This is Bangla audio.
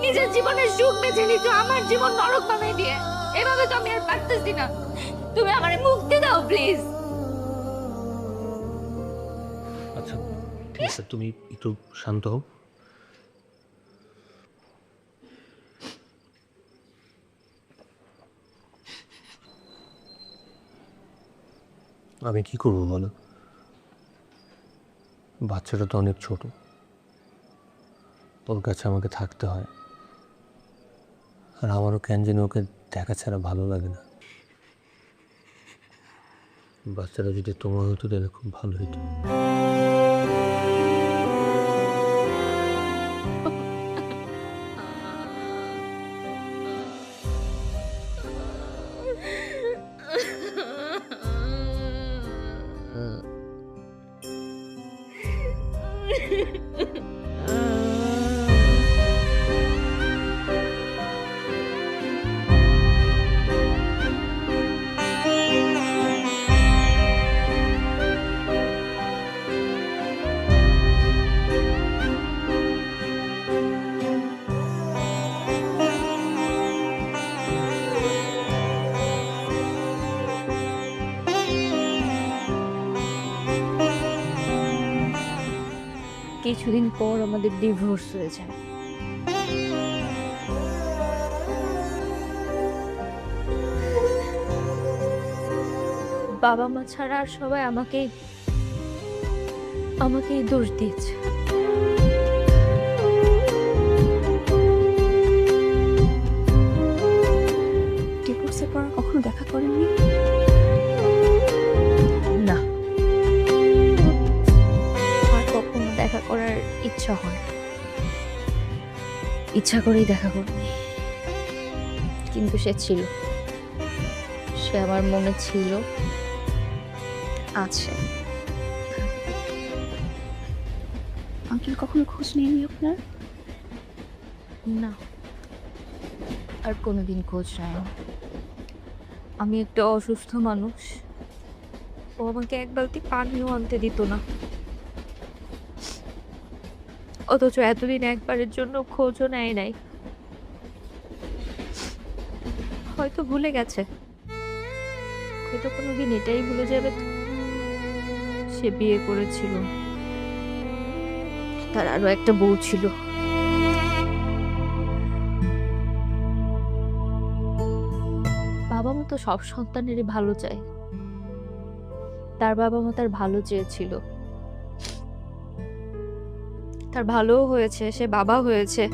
নিজের জীবনের সুখ বেছে নিছো আমার জীবন নরক বানাই দিয়ে। এভাবে তো আমি আর পারতেছি না। তুমি আমারে মুক্তি দাও প্লিজ। আচ্ছা ঠিক আছে, তুমি একটু শান্ত হও। আমি কি করবো বলো? বাচ্চাটা তো অনেক ছোট, ওর কাছে আমাকে থাকতে হয়। আর আমারও কেন জানি ওকে দেখা ছাড়া ভালো লাগে না। বাচ্চাটা যদি তোমার হতো তাহলে খুব ভালো হতো। কিছুদিন পর আমাদের ডিভোর্স হয়ে যায়। বাবা মা ছাড়া আর সবাই আমাকেই দোষ দিয়েছে। ডিভোর্সের পর কখনো দেখা করেননি? না, আর কখনো দেখা করার ইচ্ছা হয়। ইচ্ছা করেই দেখা করিনি, কিন্তু সে ছিল, সে আমার মনে ছিল, আছে। আঙ্কেল কখনো খোঁজ নেয়নি আপনার? না, আর কোনোদিন খোঁজ নেয় না। আমি একটা অসুস্থ মানুষ, ও আমাকে এক বালতি পানিও আনতে দিত না। অথচ এতদিন একবারের জন্য খোঁজও নেয় নাই। হয়তো ভুলে গেছে, হয়তো কোনোদিন এটাই ভুলে যাবে সে বিয়ে করেছিল, তার আরো একটা বউ ছিল। বাবা মা তো সব সন্তানেরই ভালো চায়। তার বাবা মা তার ভালো চেয়েছিল, তার ভালোও হয়েছে, সে বাবা হয়েছে।